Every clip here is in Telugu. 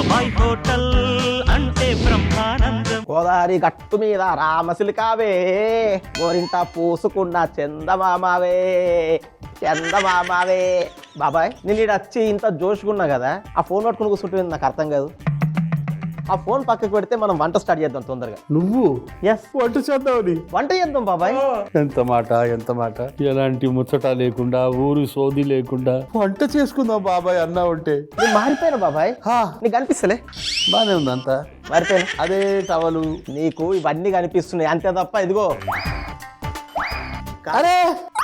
బాబాయ్ హోటల్ అంటే బ్రహ్మానందం. గోదావరి గట్టు మీద రామసిలికావే, గోరింట పూసుకున్న చందమామావే, చందమామావే. బాబాయ్ నేను ఇక్కడ వచ్చి ఇంత జోష్కున్నా కదా, ఆ ఫోన్ పట్టుకుని కూర్చుంటుంది నాకు అర్థం కాదు. ఆ ఫోన్ పక్కకు పెడితే మనం వంట స్టార్ట్ చేద్దాం తొందరగా. నువ్వు ఎస్ వంట చేద్దామని? వంట చేద్దాం బాబాయ్. ఎంత మాట ఎలాంటి ముచ్చట లేకుండా, ఊరు సోది లేకుండా వంట చేసుకుందాం బాబాయ్ అన్నా ఉంటే. నేను మారిపోయాను బాబాయ్, నీకు కనిపిస్తలే? బానే ఉంది అంతా. మారిపోయాను. అదే టవలు నీకు ఇవన్నీ కనిపిస్తున్నాయి అంతే తప్ప ఇదిగో అరే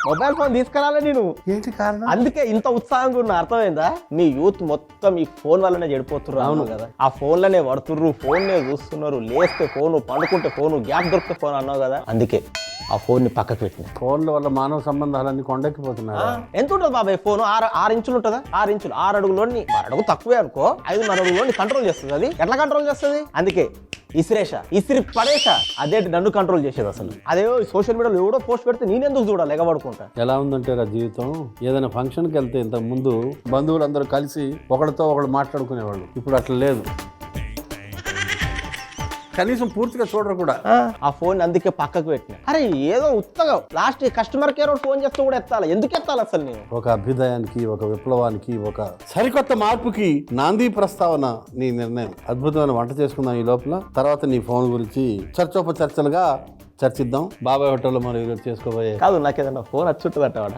మొబైల్ ఫోన్ తీసుకురాలే నేను. ఏంటి కారణం? అందుకే ఇంత ఉత్సాహంగా ఉన్న అర్థమైందా? మీ యూత్ మొత్తం ఈ ఫోన్ వల్లనే చెడిపోతున్నారు. అవును కదా, ఆ ఫోన్లనే పడుతుర్రు, ఫోన్నే చూస్తున్నారు. లేస్తే ఫోను, పండుకుంటే ఫోను, గ్యాప్ దొరికితే ఫోన్ అన్నావు కదా, అందుకే ఆ ఫోన్ ని పక్కకు పెట్టిన. ఫోన్ల వల్ల మానవ సంబంధాలన్నీ కొండెక్కిపోతున్నాయి. ఎంత ఉంటుంది బాబాయ్ ఫోన్? 6 ఇంచులు ఉంటుందా? 6 ఇంచులు, 6 అడుగులోని, 6 అడుగు తక్కువే అనుకో, 5.5 అడుగులోని కంట్రోల్ చేస్తుంది. అది ఎట్లా కంట్రోల్ చేస్తుంది? అందుకే ఇసిరి పడేసా. అదేంటి నన్ను కంట్రోల్ చేసేది అసలు. అదే సోషల్ మీడియాలో ఎవడో పోస్ట్ పెడితే నేనెందుకు చూడాలి ఎగబడుకుంటా. ఎలా ఉందంటే రా జీవితం, ఏదైనా ఫంక్షన్కి వెళ్తే ఇంతకు ముందు బంధువులందరూ కలిసి ఒకరితో ఒకరు మాట్లాడుకునేవాళ్ళు. ఇప్పుడు అట్లా లేదు, కనీసం పూర్తిగా చూడరు కూడా. ఆ ఫోన్ అందుకే పక్కకు పెట్టిన. అరే ఏదో ఉత్తగా లాస్ట్ కస్టమర్ కేర్ ఫోన్ చేస్తూ కూడా ఎత్తాలి. ఎందుకు ఎత్తాలి అసలు? నేను ఒక అభ్యుదయానికి, ఒక విప్లవానికి, ఒక సరికొత్త మార్పుకి నాంది ప్రస్తావన నీ నిర్ణయం. అద్భుతమైన వంట చేసుకుందాం ఈ లోపల. తర్వాత నీ ఫోన్ గురించి చర్చోపచర్చలుగా చర్చిద్దాం. బాబాయ్ హోటల్లో మనం ఈరోజు చేసుకోబోయే కాదు, నాకేదన్నా ఫోన్ వచ్చుంటుందట వాడ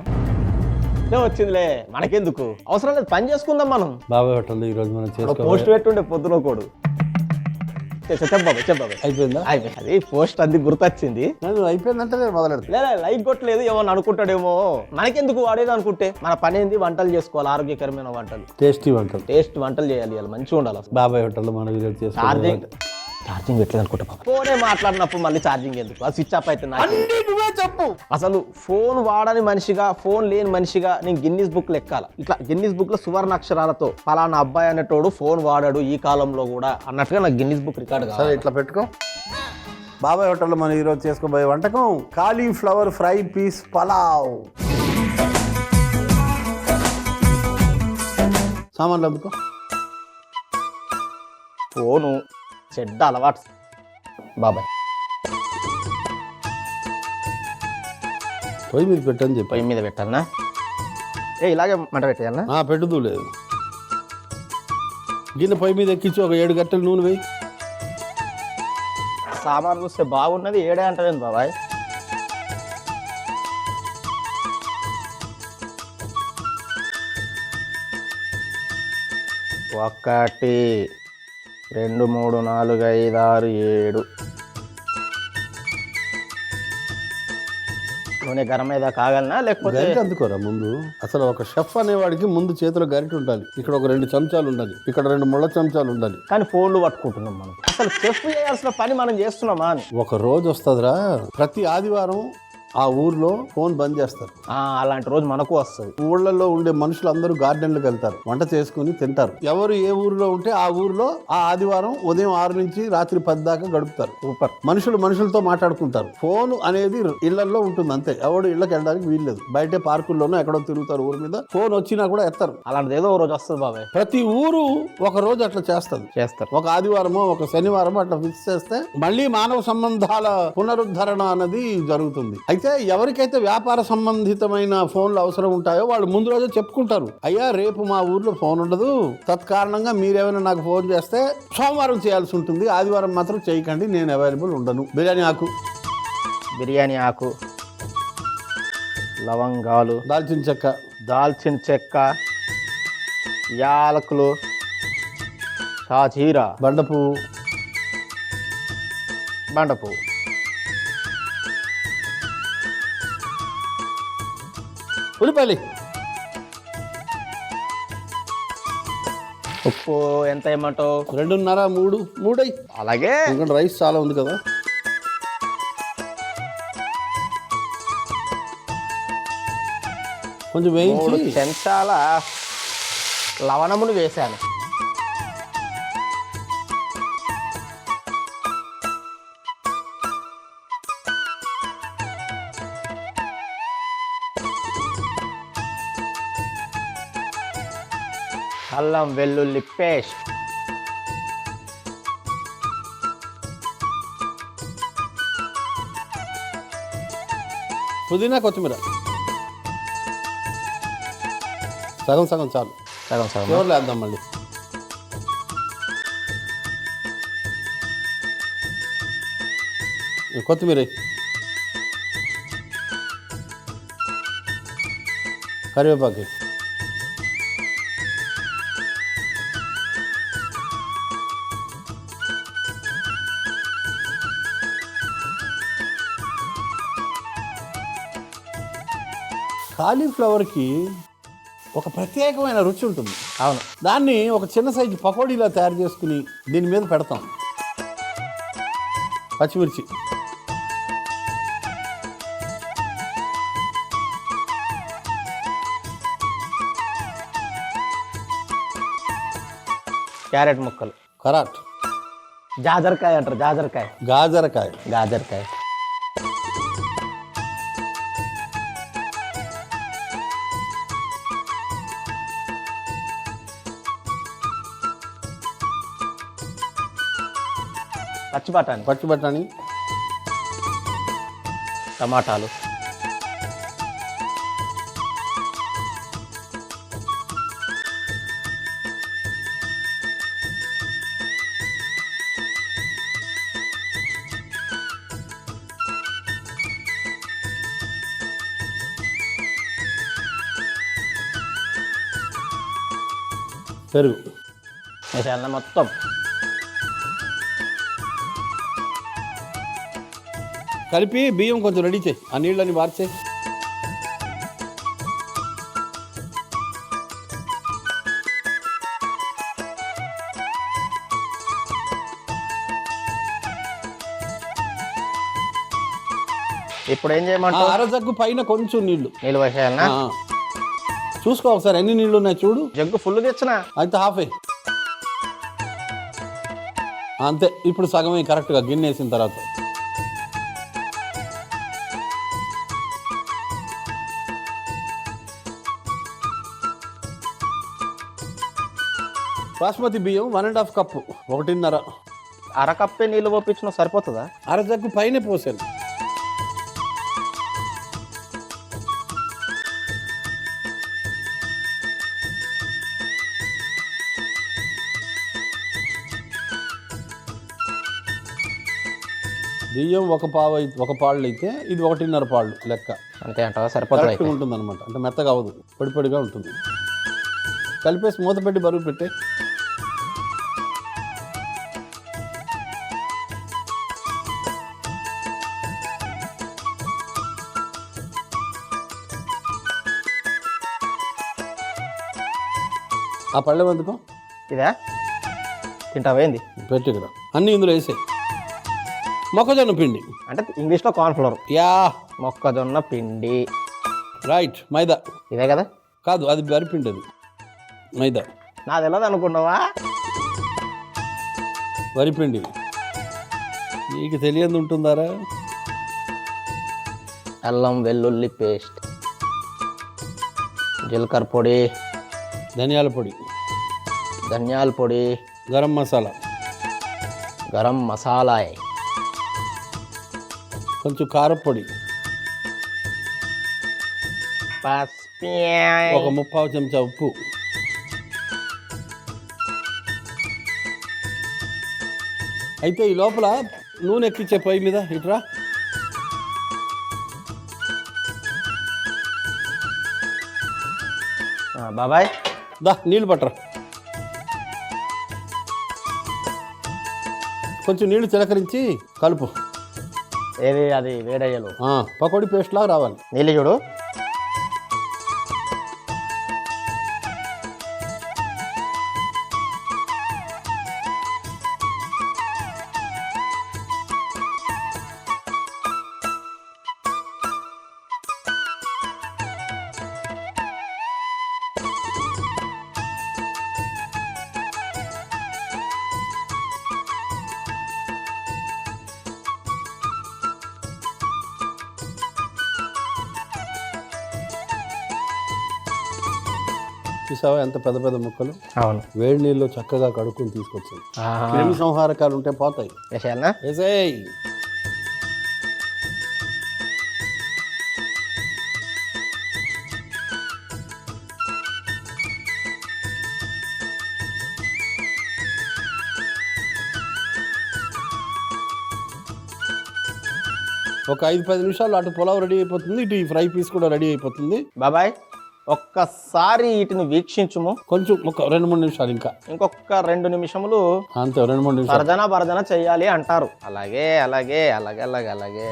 వచ్చిందిలే, మనకెందుకు అవసరం లేదు, పని చేసుకుందాం మనం. బాబాయ్ హోటల్లో ఈరోజు మనం చేసుకో పోస్ట్ పెట్టుండే పొద్దున కోడు. చెప్పబాబాయ్ అయిపోయిందా? అయిపోయింది. అది పోస్ట్ అంది గుర్తొచ్చింది. అయిపోయిందంటే నేను మొదలెడతా. లేదా లైక్ కొట్టలేదు, ఏమన్నా అనుకుంటాడేమో. మనకెందుకు వాడేది అనుకుంటే, మన పని ఏంది? వంటలు చేసుకోవాలి, ఆరోగ్యకరమైన వంటలు, టేస్టీ వంటలు, టేస్ట్ వంటలు చేయాలి, మంచిగా ఉండాలి. అసలు బాబాయ్ హోటల్లో మనం ఈరోజు చేసుకో. ఛార్జింగ్ పెట్టలేదు అనుకుంటా. ఫోనే మాట్లాడినప్పుడు మళ్ళీ ఛార్జింగ్ ఎందుకు? అది స్విచ్ ఆఫ్ అయితే నువ్వే చెప్పు. అసలు ఫోన్ వాడని మనిషిగా, ఫోన్ లేని మనిషిగా నేను గిన్నిస్ బుక్ ఎక్కాల. ఇట్లా గిన్నిస్ బుక్ లో సువర్ణ అక్షరాలతో పలానా అబ్బాయి అనేటోడు ఫోన్ వాడాడు ఈ కాలంలో కూడా అన్నట్టుగా నాకు గిన్నిస్ బుక్ రికార్డు కావాలి. సరే ఇట్లా పెట్టుకో. బాబాయ్ హోటల్లో మనం ఈరోజు చేసుకోబోయే వంటకం కాలీఫ్లవర్ ఫ్రై పీస్ పలావ్. సామాన్లు అందుకో. ఫోను చెడ్డ అలవాటు బాబాయ్. పొయ్యి మీద పెట్టని చెప్పి. పొయ్యి మీద పెట్టాలనా? ఇలాగే మంట పెట్టేయాలనా? పెట్టుదూ లేదు. గిన్నె పొయ్యి మీద ఎక్కించి ఒక 7 గంటలు నూనె వేయి. సామాన్ చూస్తే బాగున్నది, 7 అంటలేదు బాబాయ్. ఒకటి 2 3 4 5 6 7 నూనె గరం మీద కాగలనా? లేకపోతే గరిట అందుకోరా ముందు. అసలు ఒక షెఫ్ అనేవాడికి ముందు చేతిలో గరిట ఉండాలి. ఇక్కడ ఒక 2 చెంచాలు ఉండాలి, ఇక్కడ 2 ముళ్ళ చెంచాలు ఉండాలి. కానీ ఫోన్లు పట్టుకుంటున్నాం మనం. అసలు చెఫ్ చేయాల్సిన పని మనం చేస్తున్నామా అని. ఒక రోజు వస్తుందిరా, ప్రతి ఆదివారం ఆ ఊర్లో ఫోన్ బంద్ చేస్తారు. అలాంటి రోజు మనకు వస్తుంది. ఊళ్ళల్లో ఉండే మనుషులు అందరూ గార్డెన్లకు వెళ్తారు, వంట చేసుకుని తింటారు. ఎవరు ఏ ఊర్లో ఉంటే ఆ ఊర్లో ఆ ఆదివారం ఉదయం 6 నుంచి రాత్రి 10 దాకా గడుపుతారు. సూపర్. మనుషులతో మాట్లాడుకుంటారు. ఫోన్ అనేది ఇళ్లలో ఉంటుంది అంతే. ఎవడు ఇళ్ళకి వెళ్ళడానికి వీల్లేదు. బయటే పార్కుల్లోనూ ఎక్కడో తిరుగుతారు ఊరి మీద. ఫోన్ వచ్చినా కూడా ఎత్తారు. అలాంటిది ఏదో రోజు వస్తుంది బాబాయ్. ప్రతి ఊరు ఒక రోజు అట్లా చేస్తారు. ఒక ఆదివారమో ఒక శనివారమో అట్లా ఫిక్స్ చేస్తే మళ్ళీ మానవ సంబంధాల పునరుద్ధరణ అన్నది జరుగుతుంది. అయితే ఎవరికైతే వ్యాపార సంబంధితమైన ఫోన్లు అవసరం ఉంటాయో వాళ్ళు ముందు రోజే చెప్పుకుంటారు, అయ్యా రేపు మా ఊర్లో ఫోన్ ఉండదు, తత్కారణంగా మీరేమైనా నాకు ఫోన్ చేస్తే సోమవారం చేయాల్సి ఉంటుంది, ఆదివారం మాత్రం చేయకండి, నేను అవైలబుల్ ఉండను. బిర్యానీ ఆకు, లవంగాలు, దాల్చిన చెక్క, యాలకులు, షాజీరా, బండపువ్వు, ఉల్లిపాయలు, ఉప్పు ఎంత ఏమంటావు? 2.5 3 అలాగే. రైస్ చాలా ఉంది కదా. కొంచెం వేయించి 3 చెంచాల లవణమును వేశాను. అల్లం వెల్లుల్లి పేస్ట్, పుదీనా కొత్తిమీర సగం సగం చాలు. సగం సగం ఎవరు వేద్దాం మళ్ళీ. కొత్తిమీర, కరివేపాకు, కాలీఫ్లవర్కి ఒక ప్రత్యేకమైన రుచి ఉంటుంది. అవును. దాన్ని ఒక చిన్న సైజు పకోడీలా తయారు చేసుకుని దీని మీద పెడతాం. పచ్చిమిర్చి, క్యారెట్ ముక్కలు, కరాట్, జాజరకాయ అంటారు, జాజరకాయ, గాజరకాయ, గాజరకాయ, పచ్చి బఠానీ, పచ్చి బఠాణీ, టమాటాలు, పెరుగు వేసేయాలన్నా మొత్తం. కలిపి బియ్యం కొంచెం రెడీ చేయి, ఆ నీళ్ళని మార్చేయి. ఇప్పుడు ఏం చేయమంటావు? అరజగ్గు పైన కొంచెం నీళ్లు నీళ్ళు వేసేయాలన్నా. చూసుకో ఒకసారి ఎన్ని నీళ్లు ఉన్నాయి చూడు. జగ్గు ఫుల్ తెచ్చినా. అయితే హాఫే అంతే. ఇప్పుడు సగమే కరెక్ట్గా గిన్నె వేసిన తర్వాత. బాస్మతి బియ్యం 1.5 కప్పు, 1.5. అరకప్పే నీళ్ళు పోపించిన సరిపోతుందా? అరజగ్గు పైన పోసాను. బియ్యం ఒక పాళ్ళు అయితే ఇది 1.5 పాళ్ళు లెక్క. అంతే అంటావా? సరిపోతుంది. కరెక్ట్గా ఉంటుంది అనమాట. అంటే మెత్తగా అవ్వదు, పొడి పొడిగా ఉంటుంది. కలిపేసి మూత పెట్టి బరువు పెట్టే. ఆ పళ్ళెం ఎందుకు ఇదా తింటావేంది? పెట్టి ఇక్కడ అన్నీ ఇందులో వేసాయి. మొక్కజొన్న పిండి అంటే ఇంగ్లీష్లో కార్న్ఫ్లోర్. యా, మొక్కజొన్న పిండి. రైట్. మైదా ఇదే కదా? కాదు, అది వరిపిండి. అది మైదా. నా తెలియదు అనుకున్నావా? వరిపిండి నీకు తెలియదు ఉంటుందారా? అల్లం వెల్లుల్లి పేస్ట్, జీలకర్ర పొడి, ధనియాల పొడి, ధనియాల పొడి, గరం మసాలా, గరం మసాలా, కొంచెం కారపొడి, పసుపు, ఒక 30 చెంచా ఉప్పు, అయితే ఈ లోపల నూనె ఎక్కించే పొయ్యి మీద ఇట్రా. బాబాయ్ దా నీళ్ళు పట్టరా. కొంచెం నీళ్లు చిలకరించి కలుపు. ఏది అది వేడయ్యలు పకోడీ పేస్ట్ లాగా రావాలి. నీళ్ళు చూడు. చూసావా ఎంత పెద్ద పెద్ద ముక్కలు? అవును. వేడి నీళ్ళు చక్కగా కడుక్కొని తీసుకొచ్చాను. క్రిమి సంహారకాలు ఉంటే పోతాయి. వేసేయాలనా? వేసేయ్. ఒక 5-10 నిమిషాలు అటు పులావ్ రెడీ అయిపోతుంది, ఇటు ఈ ఫ్రై పీస్ కూడా రెడీ అయిపోతుంది. బాబాయ్ ఒక్కసారి వీటిని వీక్షించుము. కొంచెం ఒక 2-3 నిమిషాలు, ఇంకా ఇంకొక 2 నిమిషములు అంతే. 2-3 నిమిషాలు భర్జన చెయ్యాలి అంటారు. అలాగే అలాగే అలాగే అలాగే అలాగే.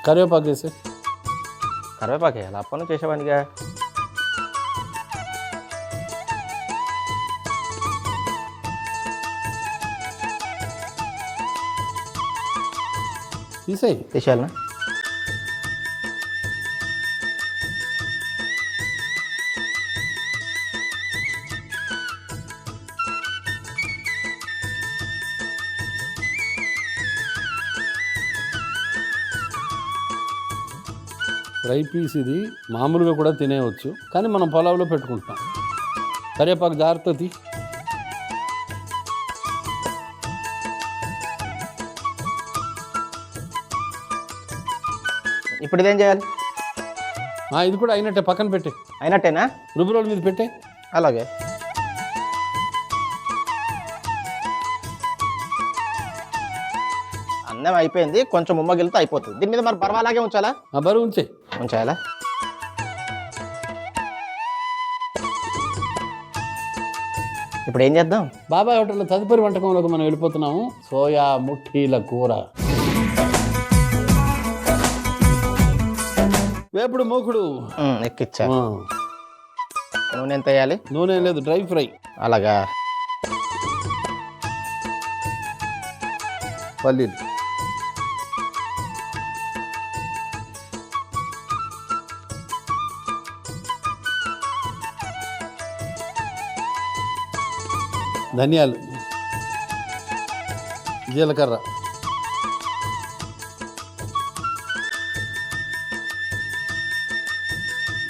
కరివేపాకు వేసి కరివేపాకే అలా అప్పను చేసేవాడిగా. తీసేయాలనా? ఫ్రై పీస్ ఇది మామూలుగా కూడా తినేయవచ్చు, కానీ మనం పొలావులో పెట్టుకుంటాం. కరివేపాకు జాగ్రత్త తీ. ఇప్పుడు ఇదేం చేయాలి? ఇది కూడా అయినట్టే, పక్కన పెట్టే. అయినట్టేనా? రుబ్బురోల మీద పెట్టే. అలాగే. అన్నం అయిపోయింది, కొంచెం ఉమ్మగిలితో అయిపోతుంది. దీని మీద మరి బరువు అలాగే ఉంచాలా? బరువు ఉంచాలా? ఇప్పుడు ఏం చేద్దాం? బాబాయ్ హోటల్లో తదుపరి వంటకంలోకి మనం వెళ్ళిపోతున్నాము. సోయా ముఠీల కూర. వేపుడు మూకుడు ఎక్కిచ్చా. నూనె ఎంత వేయాలి? నూనె లేదు, డ్రై ఫ్రై. అలాగా. పల్లీలు, ధనియాలు, జీలకర్ర,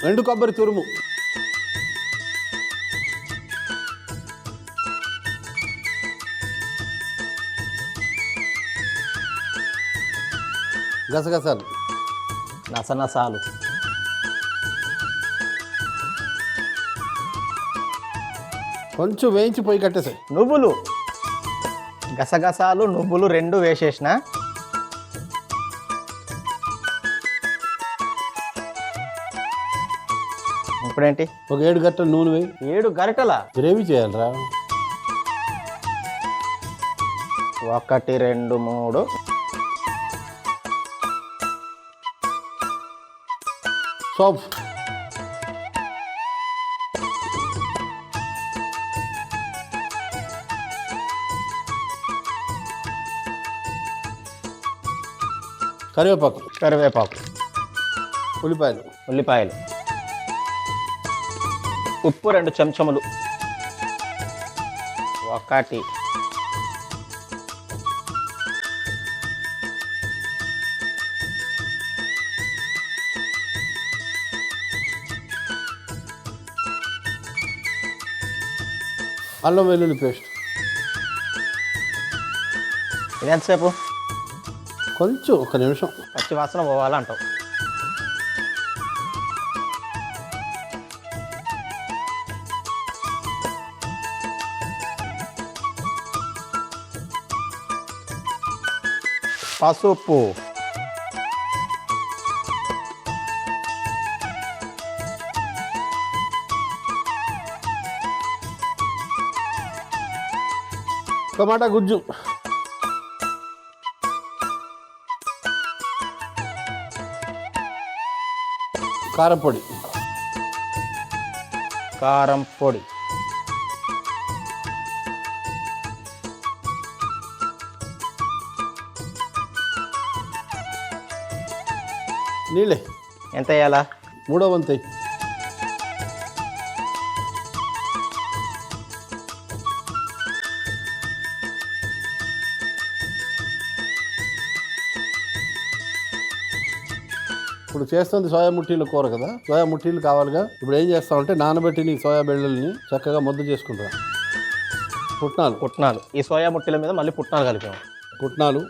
ఎండు కొబ్బరి తురుము, గసగసాలు, నసనసాలు, కొంచెం వేయించి పొయ్యి కట్టేసాయి. నువ్వులు, గసగసాలు నువ్వులు 2 వేసేసిన. ఇప్పుడేంటి? ఒక 7 గంటల నూనె వేయి. 7 గరిటెల గ్రేవీ చేయాలరా. 1 2 3 సోప్, కరివేపాకు, ఉల్లిపాయలు, ఉప్పు 2 చెంచములు, 1 అల్లం వెల్లుల్లి పేస్ట్. ఇది ఎంతసేపు? కొంచెం 1 నిమిషం. పచ్చి వాసన పోవాలంటావు. పసుపు, టమాటా గుజ్జు, కారం పొడి, నీళ్ళే. ఎంత వేయాలా? 3వ వంతు. ఇప్పుడు చేస్తుంది సోయా ముఠీల కూర కదా, సోయా ముఠీలు కావాలిగా. ఇప్పుడు ఏం చేస్తామంటే నానబెట్టి సోయా బెళ్ళల్ని చక్కగా ముద్ద చేసుకుంటాం. పుట్నాలు ఈ సోయా ముఠీల మీద మళ్ళీ పుట్నాలు కలిపాము. పుట్నాలు,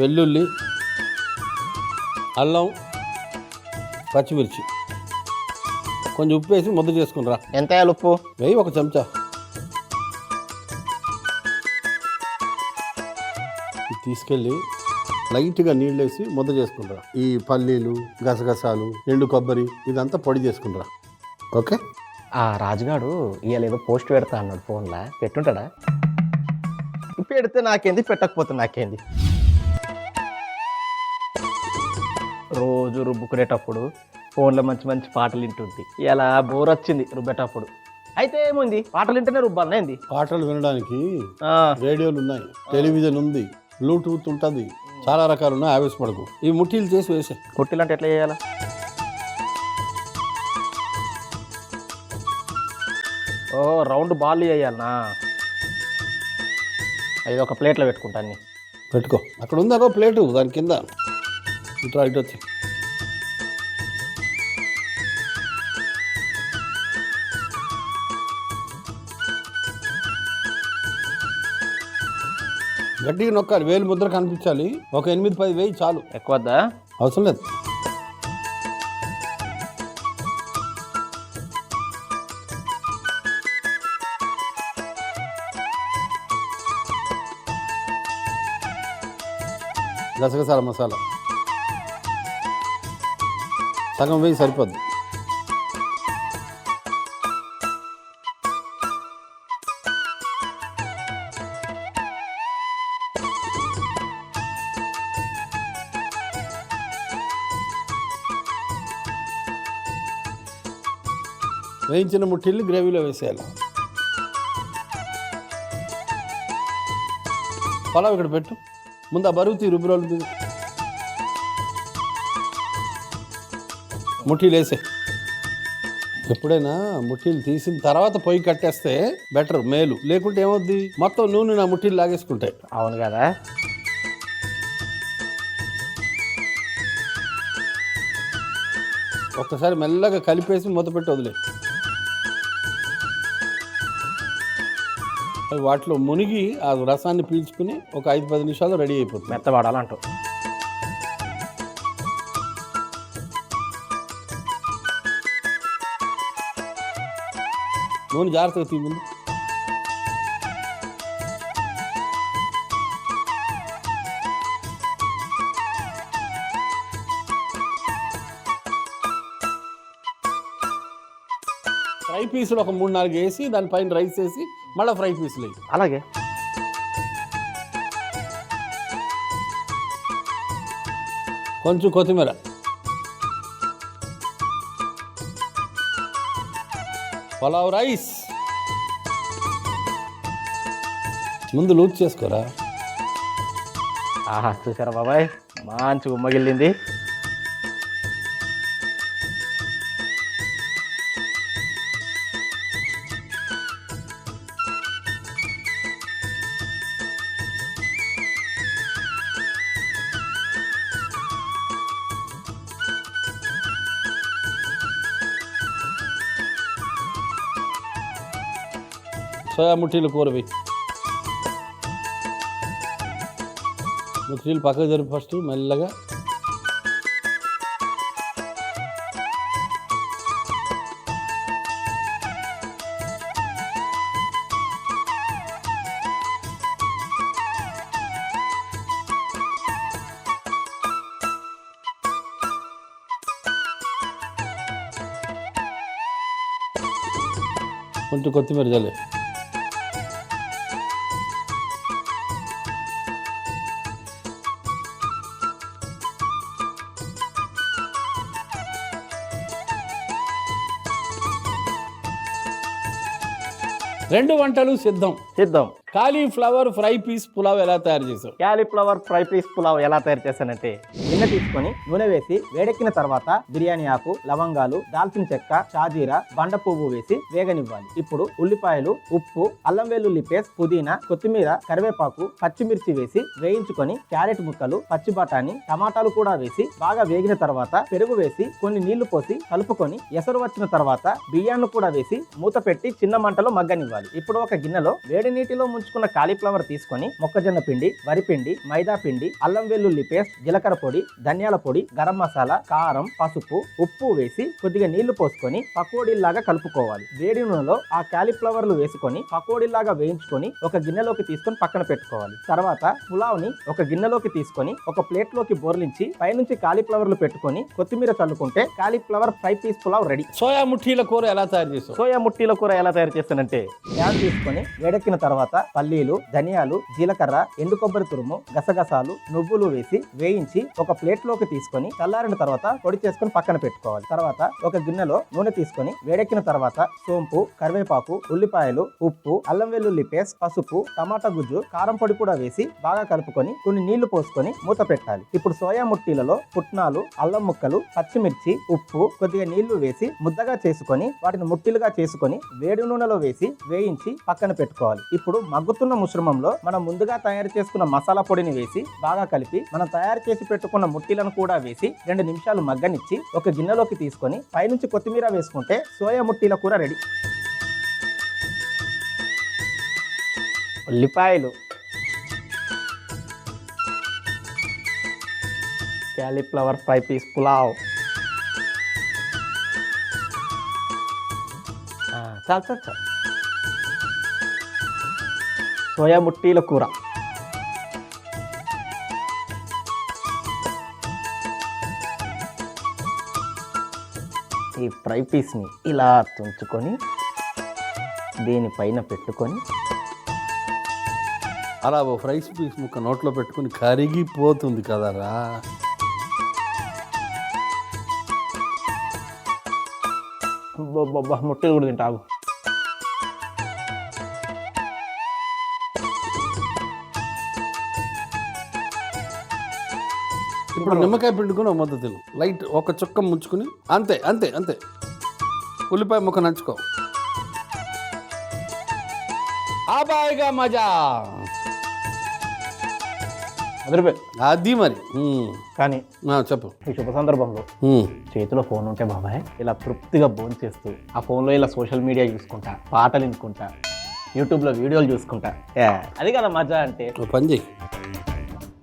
వెల్లుల్లి, అల్లం, పచ్చిమిర్చి, కొంచెం ఉప్పు వేసి ముద్ద చేసుకునిరా. ఎంత వేయాలి ఉప్పు? వేయి 1 చెంచా. తీసుకెళ్ళి లైట్గా నీళ్ళేసి ముద్ద చేసుకుంటారా. ఈ పల్లీలు, గసగసాలు, ఎండు కొబ్బరి ఇదంతా పొడి చేసుకుంటారా. ఓకే. ఆ రాజుగాడు ఇవాళ ఏదో పోస్ట్ పెడతా అన్నాడు ఫోన్లో, పెట్టుంటాడా? పెడితే నాకేంది, పెట్టకపోతే నాకేంది. రోజు రుబ్బుకునేటప్పుడు ఫోన్లో మంచి మంచి పాటలు వింటుంది. ఇలా బోర్ వచ్చింది రుబ్బేటప్పుడు. అయితే ఏముంది, పాటలు వింటేనే రుబ్బాలనా ఏంది? పాటలు వినడానికి రేడియోలు ఉన్నాయి, టెలివిజన్ ఉంది, బ్లూటూత్ ఉంటుంది, చాలా రకాలు ఉన్నాయి. ఆవేశపడకు. ఈ ముట్టీలు చేసి వేసే. ముట్టిలు అంటే ఎట్లా చేయాలా? ఓ రౌండ్ బాల్ వేయాలనా? ఇది ఒక ప్లేట్లో పెట్టుకుంటా అన్ని. పెట్టుకో. అక్కడ ఉంది అదో ప్లేటు, దాని కింద ఇట్లా ఇటు వచ్చి. గట్టిగా నొక్కాలి, వేలు ముద్ర కనిపించాలి. ఒక 8-10 వేయి చాలు, ఎక్కువద్దా? అవసరం లేదు. గసగసాల మసాలా సగం వేయి సరిపోద్ది. వేయించిన ముట్టిల్ని గ్రేవీలో వేసేయాలి. పలావ్ ఇక్కడ పెట్టు. ముందు ఆ బరువు తీ, రుబ్బు రోజులు ముట్టీలు వేసే. ఎప్పుడైనా ముట్టీలు తీసిన తర్వాత పొయ్యి కట్టేస్తే బెటర్, మేలు. లేకుంటే ఏమవుద్ది, మొత్తం నూనె నా ముట్టీలు లాగేసుకుంటాయి. అవును కదా. ఒక్కసారి మెల్లగా కలిపేసి మూత పెట్టి వదిలే. అవి వాటిలో మునిగి ఆ రసాన్ని పీల్చుకుని ఒక 5-10 నిమిషాలు రెడీ అయిపోతుంది. మెత్తవాడాలంటావు. నూనె జాగ్రత్తగా తీ ముందు. ఫ్రై పీసులు ఒక 3-4 వేసి దానిపైన రైస్ వేసి మళ్ళీ ఫ్రై పీసులు వేయి. అలాగే. కొంచెం కొత్తిమీర, పలావ్ రైస్ ముందు లూజ్ చేసుకోరా. ఆహా, చూసారా బాబాయ్, మంచి ఉమ్మగిల్లింది. సోయా ముట్టీలు కూర వేయి. ముట్టీలు పక్కకు జరిపి ఫస్ట్ మెల్లగా. కొంచెం కొత్తిమీర జల్లే. రెండు వంటలు సిద్ధం. కాలీఫ్లవర్ ఫ్రై పీస్ పులావ్ ఎలా తయారు చేసావు? కాలీఫ్లవర్ ఫ్రై పీస్ పులావ్ ఎలా తయారు చేశానంటే, గిన్నె తీసుకొని నూనె వేసి వేడెక్కిన తర్వాత బిర్యానీ ఆకు, లవంగాలు, దాల్చిన చెక్క, షాజీరా, బండ పువ్వు వేసి వేగనివ్వాలి. ఇప్పుడు ఉల్లిపాయలు, ఉప్పు, అల్లం వెల్లుల్లి పేస్ట్, పుదీనా, కొత్తిమీర, కరివేపాకు, పచ్చిమిర్చి వేసి వేయించుకొని క్యారెట్ ముక్కలు, పచ్చి బఠానీ, టమాటాలు కూడా వేసి బాగా వేగిన తర్వాత పెరుగు వేసి కొన్ని నీళ్లు పోసి కలుపుకొని ఎసరు వచ్చిన తర్వాత బియ్యాన్ని కూడా వేసి మూత పెట్టి చిన్న మంటలో మగ్గనివ్వాలి. ఇప్పుడు ఒక గిన్నెలో వేడి నీటిలో ముంచుకున్న కాలీఫ్లవర్ తీసుకొని మొక్కజొన్న పిండి, వరి పిండి, మైదా పిండి, అల్లం వెల్లుల్లి పేస్ట్, జీలకర్ర పొడి, ధనియాల పొడి, గరం మసాలా, కారం, పసుపు, ఉప్పు వేసి కొద్దిగా నీళ్లు పోసుకొని పకోడీలాగా కలుపుకోవాలి. వేడి నూనెలో ఆ కాలీఫ్లవర్లు వేసుకొని పకోడీలాగా వేయించుకొని ఒక గిన్నెలోకి తీసుకొని పక్కన పెట్టుకోవాలి. తర్వాత పులావ్ని ఒక గిన్నెలోకి తీసుకొని ఒక ప్లేట్ లోకి బోర్లించి పైనుంచి కాలీఫ్లవర్లు పెట్టుకొని కొత్తిమీర చల్లుకుంటే cauliflower 5 piece pulao ready. Soya ముఠీల కూర ఎలా తయారు చేస్తావు? సోయా ముట్టీల కూర ఎలా తయారు చేస్తానంటే ప్యాన్ తీసుకొని వేడెక్కిన తర్వాత పల్లీలు, ధనియాలు, జీలకర్ర, ఎండు కొబ్బరి తురుము, గసగసాలు, నువ్వులు వేసి వేయించి ఒక ప్లేట్ లోకి తీసుకొని చల్లారిన తర్వాత పొడి చేసుకొని పక్కన పెట్టుకోవాలి. తర్వాత ఒక గిన్నెలో నూనె తీసుకొని వేడెక్కిన తర్వాత సోంపు, కరివేపాకు, ఉల్లిపాయలు, ఉప్పు, అల్లం వెల్లుల్లి పేస్ట్, పసుపు, టమాటా గుజ్జు, కారం పొడి కూడా వేసి బాగా కలుపుకొని కొన్ని నీళ్లు పోసుకొని మూత పెట్టాలి. ఇప్పుడు సోయా ముట్టీలలో పుట్నాలు, అల్లం ముక్కలు, పచ్చిమిర్చి, ఉప్పు, కొద్దిగా నీళ్లు వేసి ముద్దగా చేసుకొని వాటిని ముట్టిలుగా చేసుకొని వేడి నూనెలో వేసి వేయించి పక్కన పెట్టుకోవాలి. ఇప్పుడు మగ్గుతున్న మిశ్రమంలో మనం ముందుగా తయారు చేసుకున్న మసాలా పొడిని వేసి బాగా కలిపి మనం తయారు చేసి పెట్టుకున్న ముట్టిలను కూడా వేసి 2 నిమిషాలు మగ్గనిచ్చి ఒక గిన్నెలోకి తీసుకొని పైనుంచి కొత్తిమీర వేసుకుంటే సోయా ముట్టీల కూర రెడీ. ఉల్లిపాయలు, కాలీఫ్లవర్ 5 పీస్ పులావ్. చాలు చాలు చాలు. సోయా ముట్టీల కూర. ఈ ఫ్రై పీస్ని ఇలా తుంచుకొని దీనిపైన పెట్టుకొని అలా ఓ ఫ్రైస్ పీస్ ముక్క నోట్లో పెట్టుకుని కరిగిపోతుంది కదరా. ముట్టలు కూడా తింటావు. ఇప్పుడు నిమ్మకాయ పిండుకుని ఒక ముద్ద తిను, లైట్ ఒక చుక్క ముంచుకుని, అంతే అంతే అంతే. ఉల్లిపాయ ముక్క నంచుకో. ఆబాయిగా మజా అది మరి. కానీ చెప్పు. ఈ శుభ సందర్భంలో చేతిలో ఫోన్ ఉంటే బాబాయ్ ఇలా తృప్తిగా భోజనం చేస్తూ ఆ ఫోన్లో ఇలా సోషల్ మీడియా చూసుకుంటా, పాటలు వినుకుంటా, యూట్యూబ్లో వీడియోలు చూసుకుంటా, అది కదా మజా అంటే. పని చేయి.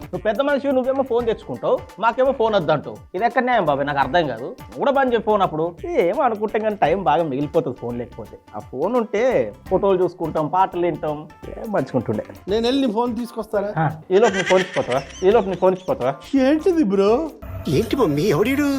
నువ్వు పెద్ద మనిషి, నువ్వేమో ఫోన్ తెచ్చుకుంటావు, మాకేమో ఫోన్ వద్దంటావు. ఇది ఎక్కడ న్యాయం బాబాయ్? నాకు అర్థం కాదు. నువ్వు కూడా బంద్ చేయి ఫోన్. అప్పుడు ఏమో అనుకుంటాం కానీ టైం బాగా మిగిలిపోతుంది ఫోన్ లేకపోతే. ఆ ఫోన్ ఉంటే ఫోటోలు చూసుకుంటాం, పాటలు వింటాం, ఏం మంచుకుంటుండే. నేను వెళ్ళి ఫోన్ తీసుకొస్తారా? ఈలోపు నీ ఫోన్ ఇచ్చిపోతావా? ఏంటిది బ్రో? ఏంటి మమ్మీ ఎవడీడు?